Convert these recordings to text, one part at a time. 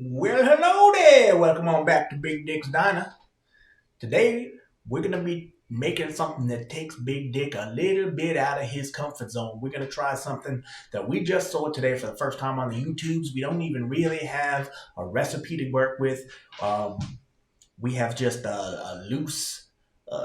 Well, hello there. Welcome on back to Big Dick's Diner. Today, we're going to be making something that takes Big Dick a little bit out of his comfort zone. We're going to try something that we just saw today for the first time on the YouTubes. We don't even really have a recipe to work with. Um, we have just a loose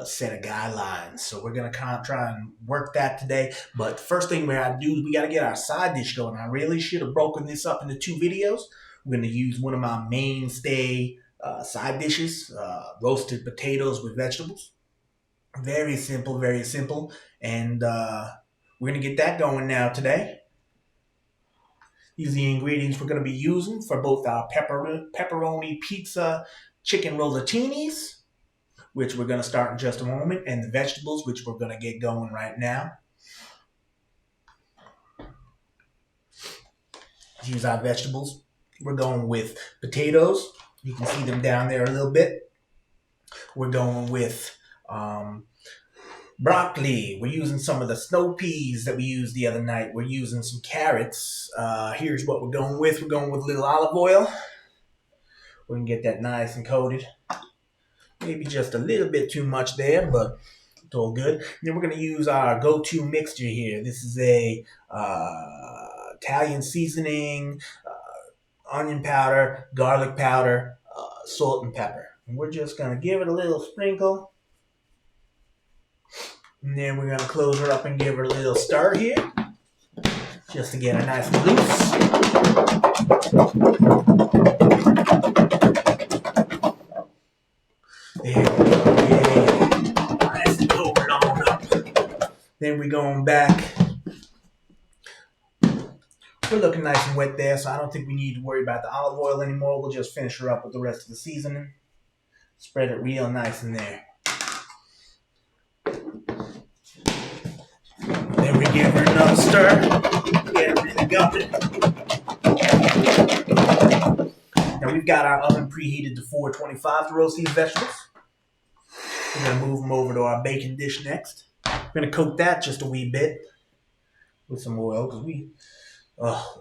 set of guidelines. So we're going to kind of try and work that today. But the first thing we got to do is we got to get our side dish going. I really should have broken this up into two videos. We're going to use one of my mainstay side dishes, roasted potatoes with vegetables. Very simple, very simple. And we're going to get that going now today. These are the ingredients we're going to be using for both our pepperoni pizza chicken rollatinis, which we're going to start in just a moment, and the vegetables, which we're going to get going right now. Here's our vegetables. We're going with potatoes. You can see them down there a little bit. We're going with broccoli. We're using some of the snow peas that we used the other night. We're using some carrots. Here's what we're going with. We're going with a little olive oil. We can get that nice and coated. Maybe just a little bit too much there, but it's all good. And then we're going to use our go-to mixture here. This is a Italian seasoning, onion powder, garlic powder, salt and pepper. And we're just going to give it a little sprinkle. And then we're going to close her up and give her a little stir here, just to get her nice and loose. There we go. Yeah. Nice and hold it on up. Then we're going back. We're looking nice and wet there, so I don't think we need to worry about the olive oil anymore. We'll just finish her up with the rest of the seasoning. Spread it real nice in there. Then we give her another stir. Get her really going. Now we've got our oven preheated to 425 to roast these vegetables. We're going to move them over to our baking dish next. We're going to coat that just a wee bit with some oil because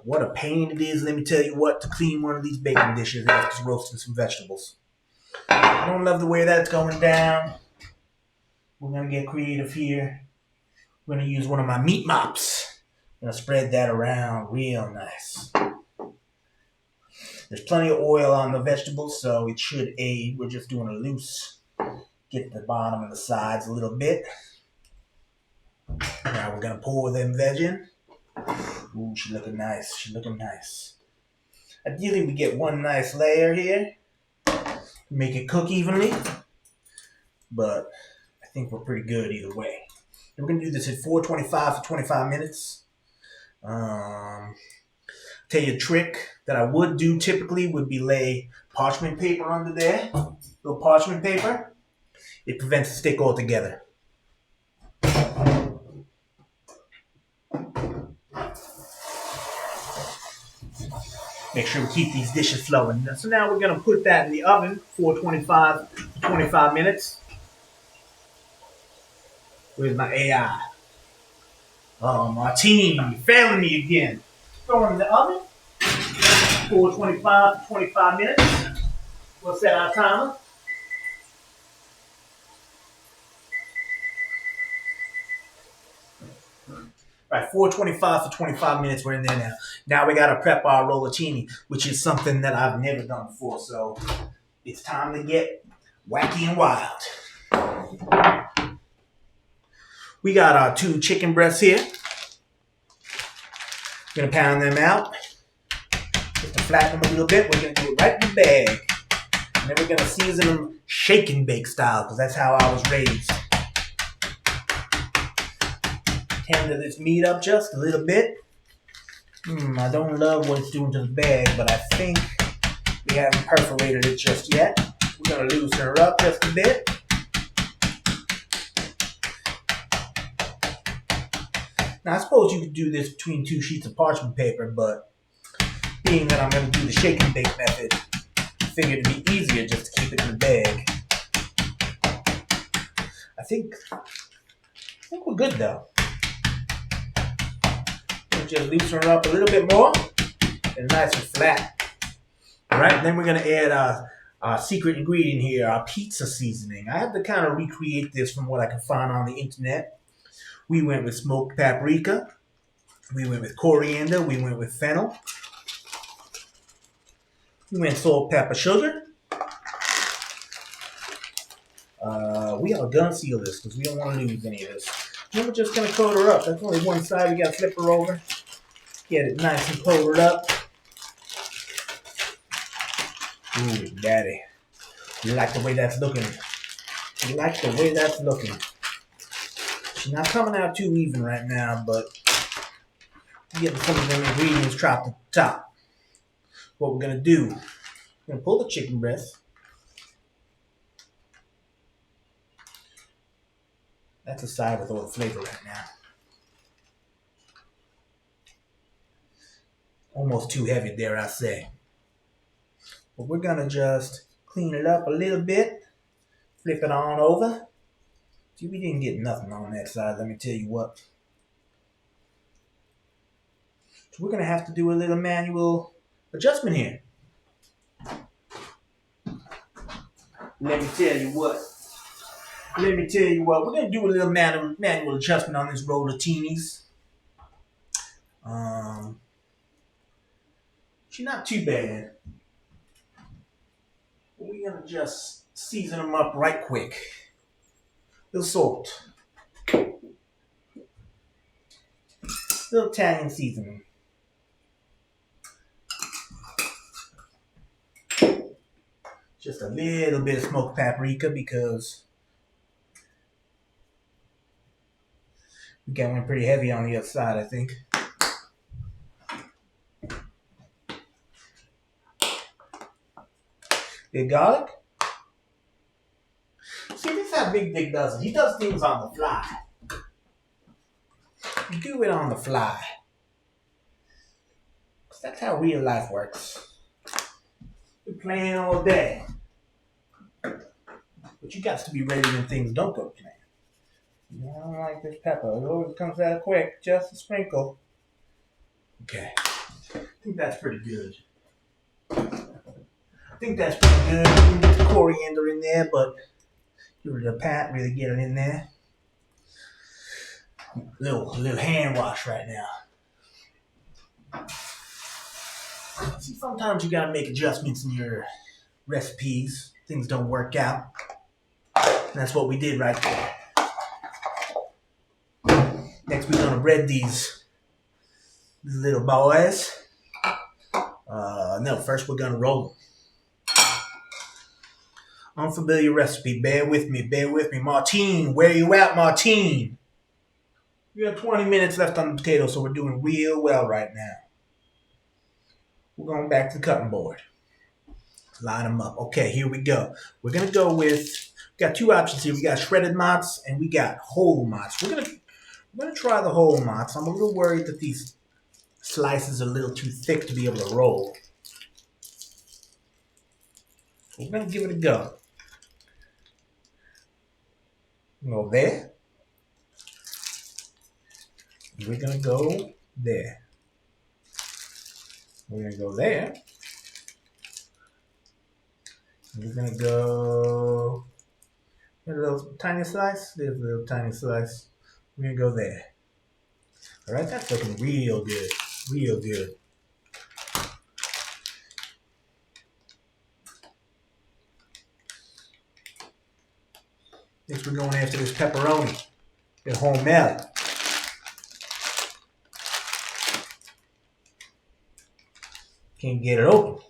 what a pain it is, let me tell you what, to clean one of these baking dishes after roasting some vegetables. I don't love the way that's going down. We're going to get creative here. We're going to use one of my meat mops. I'm going to spread that around real nice. There's plenty of oil on the vegetables, so it should aid. We're just doing a loose. Get the bottom and the sides a little bit. Now we're going to pour them veg in. Ooh, she's looking nice. She's looking nice. Ideally, we get one nice layer here. Make it cook evenly. But I think we're pretty good either way. And we're going to do this at 425 for 25 minutes. Tell you a trick that I would do typically would be lay parchment paper under there. Little parchment paper. It prevents the stick altogether. Make sure we keep these dishes flowing. So now we're going to put that in the oven, 425 for 25 minutes. Where's my AI? Oh, my team, failing me again. Throw it in the oven, 425 for 25 minutes. We'll set our timer. Right, 425 for 25 minutes. We're in there now. Now we got to prep our rollatini, which is something that I've never done before. So it's time to get wacky and wild. We got our 2 chicken breasts here. We're going to pound them out. Just to flatten them a little bit. We're going to do it right in the bag. And then we're going to season them shake and bake style because that's how I was raised. Tender this meat up just a little bit. I don't love what it's doing to the bag, but I think we haven't perforated it just yet. We're going to loosen her up just a bit. Now, I suppose you could do this between 2 sheets of parchment paper, but being that I'm going to do the shake and bake method, I figured it'd be easier just to keep it in the bag. I think we're good, though. Just loosen her up a little bit more and nice and flat. All right, then we're gonna add our secret ingredient here, our pizza seasoning. I had to kind of recreate this from what I could find on the internet. We went with smoked paprika. We went with coriander. We went with fennel. We went salt, pepper, sugar. We are gonna seal this because we don't want to lose any of this. Then we're just gonna coat her up. That's only one side. We gotta flip her over. Get it nice and coated up. Ooh, daddy. You like the way that's looking? You like the way that's looking? She's not coming out too even right now, but getting some of them ingredients dropped at the top. What we're gonna do? We're gonna pull the chicken breast. That's aside with all the flavor right now. Almost too heavy, dare I say. But we're gonna just clean it up a little bit. Flip it on over. See, we didn't get nothing on that side, let me tell you what. So we're gonna have to do a little manual adjustment here. Let me tell you what. We're gonna do a little manual adjustment on this rollatinis. She's not too bad. But we're gonna just season them up right quick. A little salt. A little Italian seasoning. Just a little bit of smoked paprika because we got one pretty heavy on the other side, I think. Big garlic. See, this is how Big Dick does it. He does things on the fly. You do it on the fly. Because that's how real life works. We're playing all day. But you got to be ready when things don't go to plan. I don't like this pepper. It always comes out quick. Just a sprinkle. Okay. I think that's pretty good. We can get the coriander in there, but give it a pat, really get it in there. Little hand wash right now. See, sometimes you gotta make adjustments in your recipes. Things don't work out. And that's what we did right there. Next, we're gonna bread these little boys. No, first we're gonna roll them. Unfamiliar recipe. Bear with me. Martine, where you at, Martine? We got 20 minutes left on the potato, so we're doing real well right now. We're going back to the cutting board. Line them up. Okay, here we go. We're going to go with, we got two options here. We got shredded mozz and we got whole mozz. We're gonna try the whole mozz. I'm a little worried that these slices are a little too thick to be able to roll. We're going to give it a go. Go there. We're going to go there. We're going to go there. We're going to go a little tiny slice. There's a little tiny slice. We're going to go there. All right, that's looking real good. Real good. Next, we're going after this pepperoni. The homemade. Can't get it open.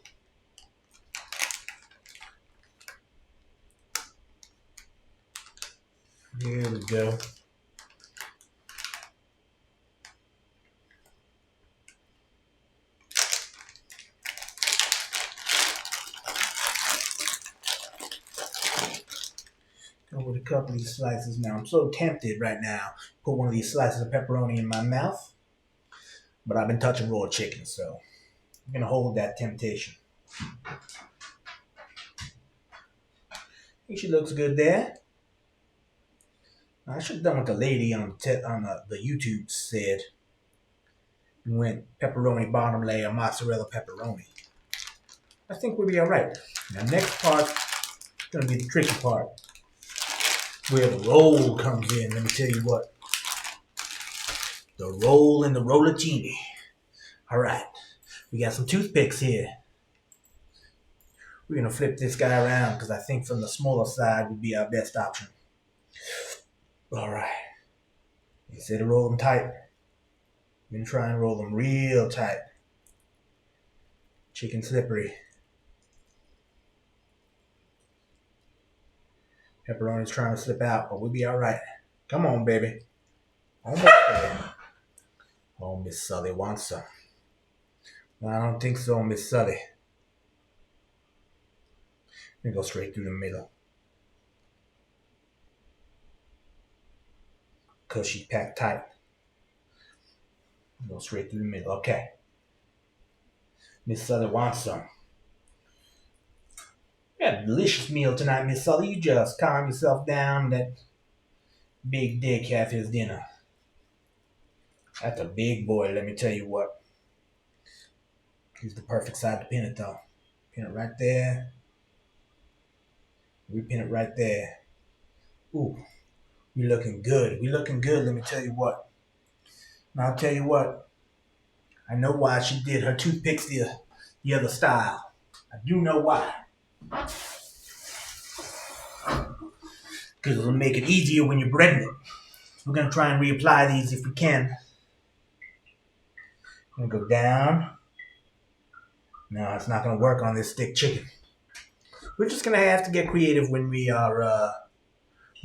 Here we go. Go with a couple of these slices now. I'm so tempted right now to put one of these slices of pepperoni in my mouth. But I've been touching raw chicken, so I'm going to hold that temptation. I think she looks good there. I should have done what the lady on the YouTube said. We went pepperoni bottom layer, mozzarella pepperoni. I think we'll be all right. Now, next part is going to be the tricky part, where the roll comes in. Let me tell you what. The roll and the rollatini. All right. We got some toothpicks here. We're going to flip this guy around because I think from the smaller side would be our best option. All right. Instead of roll them tight, we're going to try and roll them real tight. Chicken slippery. Pepperoni's trying to slip out, but we'll be all right. Come on, baby. Almost there. Oh, Miss Sully wants some. No, I don't think so, Miss Sully. Let me go straight through the middle. Because she's packed tight. Go straight through the middle. Okay. Miss Sully wants some. We had a delicious meal tonight, Miss Sully. You just calm yourself down. Let Big Dick have his dinner. That's a big boy, let me tell you what. He's the perfect side to pin it, though. Pin it right there. We pin it right there. Ooh, we looking good. We looking good, let me tell you what. Now, I'll tell you what. I know why she did her toothpicks the other style. I do know why. Because it'll make it easier when you're breading it. We're going to try and reapply these if we can. I'm going to go down. No, it's not going to work on this stick chicken. We're just going to have to get creative when we are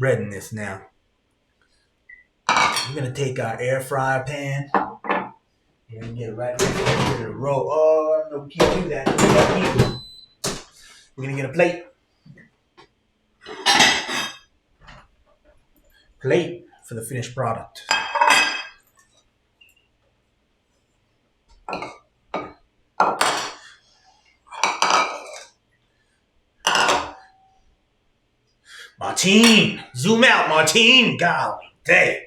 breading this now. We're going to take our air fryer pan. We're going to get it right there. We're going to roll. Oh, no, we can't do that. We're going to get a plate. Plate for the finished product. Martine! Zoom out, Martine! Golly, dang.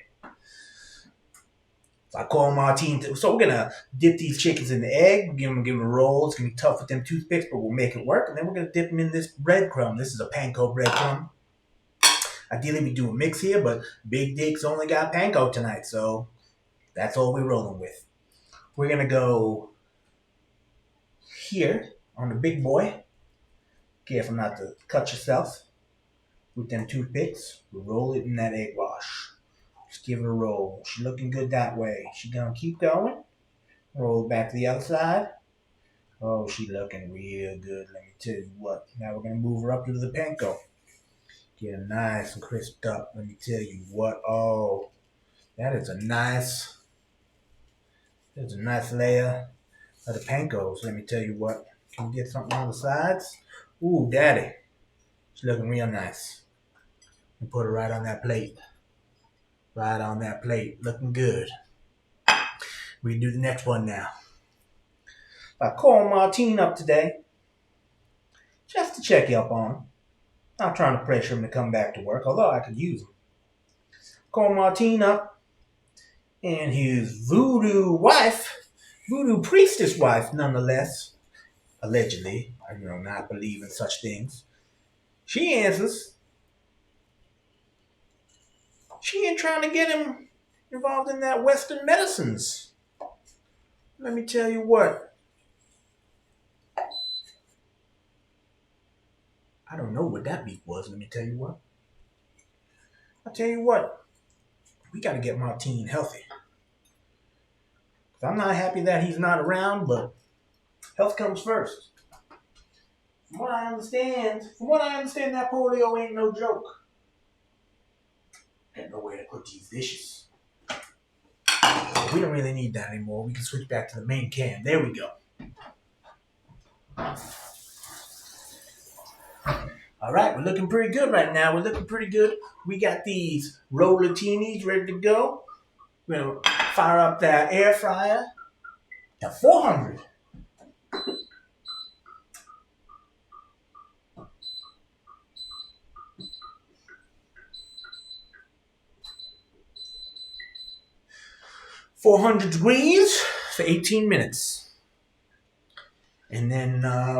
So I call Martine. So we're going to dip these chickens in the egg. Give them a roll. It's going to be tough with them toothpicks, but we'll make it work. And then we're going to dip them in this breadcrumb. This is a panko breadcrumb. Ideally, we do a mix here, but Big Dick's only got panko tonight, so that's all we're rolling with. We're going to go here on the big boy. Careful not to cut yourself with them toothpicks. We'll roll it in that egg wash. Just give it a roll. She's looking good that way. She's going to keep going. Roll back to the other side. Oh, she's looking real good. Let me tell you what. Now we're going to move her up to the panko. Get her nice and crisped up. Let me tell you what. Oh, that is a nice layer of the pancos. Let me tell you what. Can we get something on the sides? Ooh, daddy. She's looking real nice. And put her right on that plate. Right on that plate. Looking good. We can do the next one now. I called Martine up today. Just to check up on him. Not trying to pressure him to come back to work, although I could use him. Call Martine up, and his voodoo priestess wife, nonetheless, allegedly, I not believe in such things. She answers. She ain't trying to get him involved in that Western medicines. Let me tell you what. I don't know what that beef was, let me tell you what. I'll tell you what. We got to get Martine healthy. I'm not happy that he's not around, but health comes first. From what I understand, that polio ain't no joke. Got nowhere to put these dishes. We don't really need that anymore. We can switch back to the main can. There we go. All right, we're looking pretty good right now. We got these rollatinis ready to go. We're going to fire up that air fryer at 400. .400 degrees for 18 minutes. And then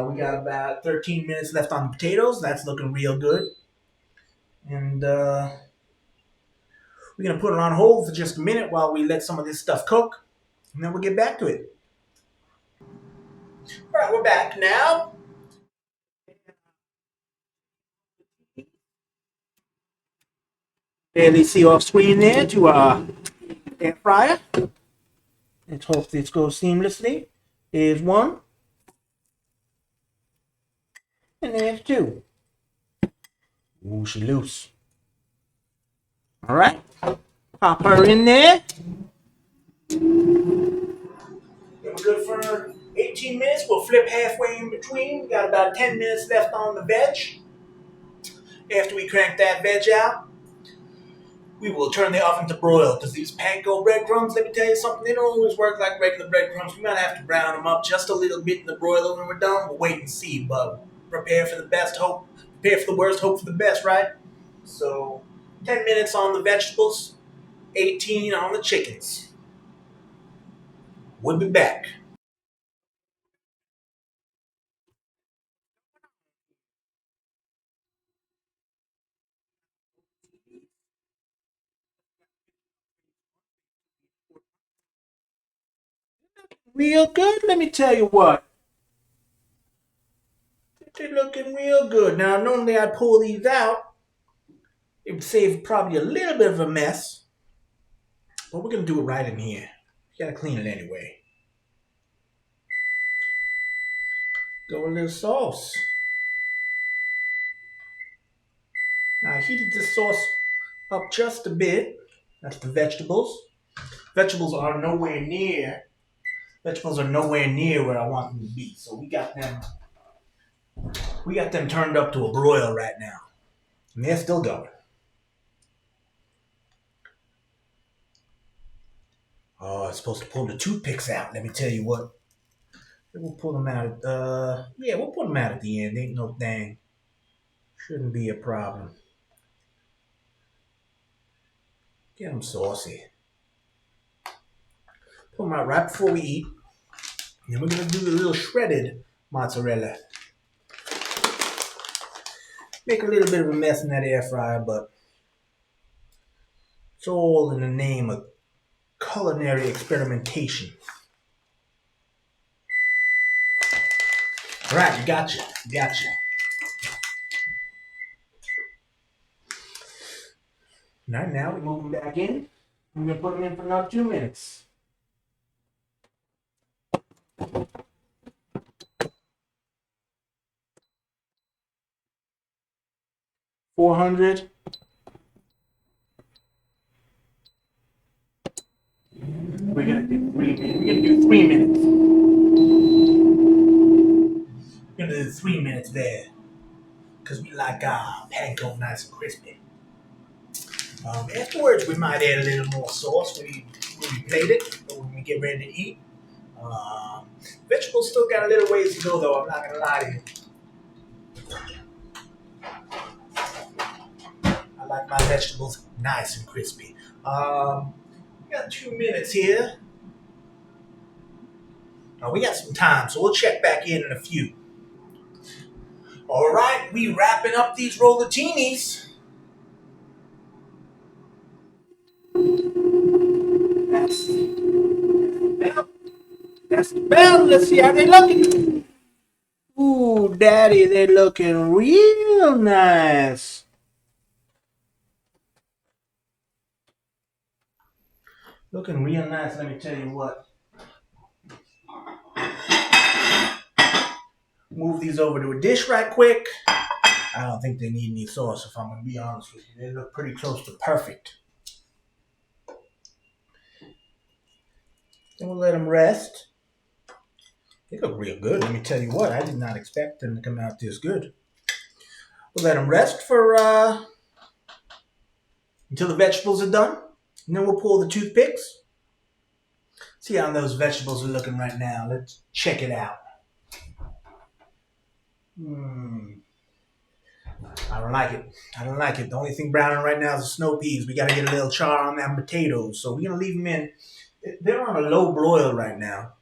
we got about 13 minutes left on the potatoes. That's looking real good. And we're going to put it on hold for just a minute while we let some of this stuff cook. And then we'll get back to it. All right, we're back now. Barely see off screen there to our air fryer. Let's hope this goes seamlessly. There's one. And there's two. Ooh, she loose. All right. Pop her in there. We're good for 18 minutes. We'll flip halfway in between. We got about 10 minutes left on the veg. After we crank that veg out, we will turn the oven to broil because these panko breadcrumbs, let me tell you something, they don't always work like regular breadcrumbs. We might have to brown them up just a little bit in the broiler when we're done. We'll wait and see, but prepare for the best, prepare for the worst, hope for the best, right? So 10 minutes on the vegetables, 18 on the chickens. We'll be back. Real good, let me tell you what. They're looking real good. Now, normally I'd pull these out. It would save probably a little bit of a mess. But we're going to do it right in here. You got to clean it anyway. Go a little sauce. Now, I heated the sauce up just a bit. That's the vegetables. Vegetables are nowhere near. Vegetables are nowhere near where I want them to be. So we got them. We got them turned up to a broil right now. And they're still going. Oh, I'm supposed to pull the toothpicks out. Let me tell you what. We'll pull them out. Yeah, we'll pull them out at the end. Ain't no thing. Shouldn't be a problem. Get them saucy. Pull them out right before we eat. And then we're gonna do the little shredded mozzarella. Make a little bit of a mess in that air fryer, but it's all in the name of culinary experimentation. All right, you gotcha. Gotcha. Now we move them back in. I'm gonna put them in for another 2 minutes. 400. We're gonna do 3 minutes. We're gonna do 3 minutes. We're gonna do 3 minutes there. Because we like our panko nice and crispy. Afterwards, we might add a little more sauce when we plate it, or when we get ready to eat. Vegetables still got a little ways to go, though. I'm not gonna lie to you. I like my vegetables nice and crispy. We got 2 minutes here. We got some time, so we'll check back in a few. All right, we wrapping up these rollatinis. That's the bell. That's the bell. Let's see how they looking. Ooh, daddy, they're looking real nice. Looking real nice, let me tell you what. Move these over to a dish right quick. I don't think they need any sauce, if I'm going to be honest with you. They look pretty close to perfect. Then we'll let them rest. They look real good, let me tell you what. I did not expect them to come out this good. We'll let them rest for until the vegetables are done. And then we'll pull the toothpicks. See how those vegetables are looking right now. Let's check it out. I don't like it. I don't like it. The only thing browning right now is the snow peas. We got to get a little char on them potatoes. So we're going to leave them in. They're on a low broil right now.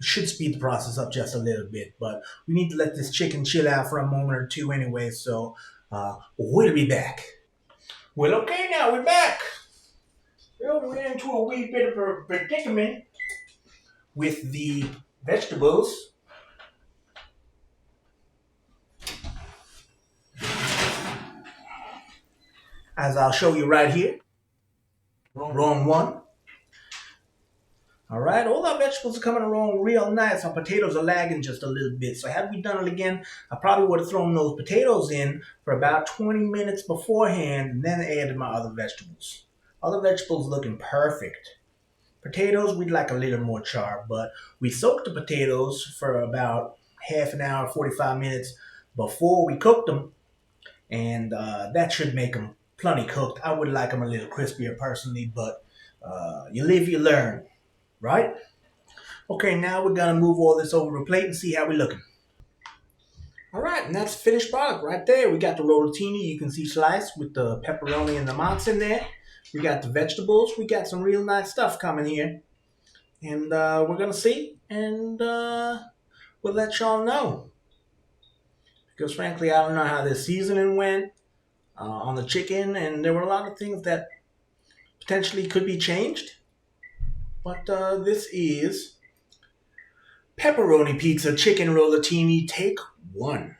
should speed the process up just a little bit, but we need to let this chicken chill out for a moment or two anyway, so we'll be back. Well, okay, now we're back. Well, we're into a wee bit of a predicament with the vegetables. As I'll show you right here. Wrong one. All right, all our vegetables are coming along real nice. Our potatoes are lagging just a little bit. So had we done it again, I probably would have thrown those potatoes in for about 20 minutes beforehand and then added my other vegetables. Other vegetables looking perfect. Potatoes, we'd like a little more char, but we soaked the potatoes for about half an hour, 45 minutes before we cooked them, and that should make them plenty cooked. I would like them a little crispier personally, but you live, you learn, right? Okay, now we're gonna move all this over to a plate and see how we're looking. All right, and that's finished product right there. We got the rollatini, you can see sliced with the pepperoni and the mozz in there. We got the vegetables. We got some real nice stuff coming here. And we're going to see, and we'll let y'all know. Because frankly, I don't know how this seasoning went on the chicken, and there were a lot of things that potentially could be changed. But this is Pepperoni Pizza Chicken Rollatini Take 1.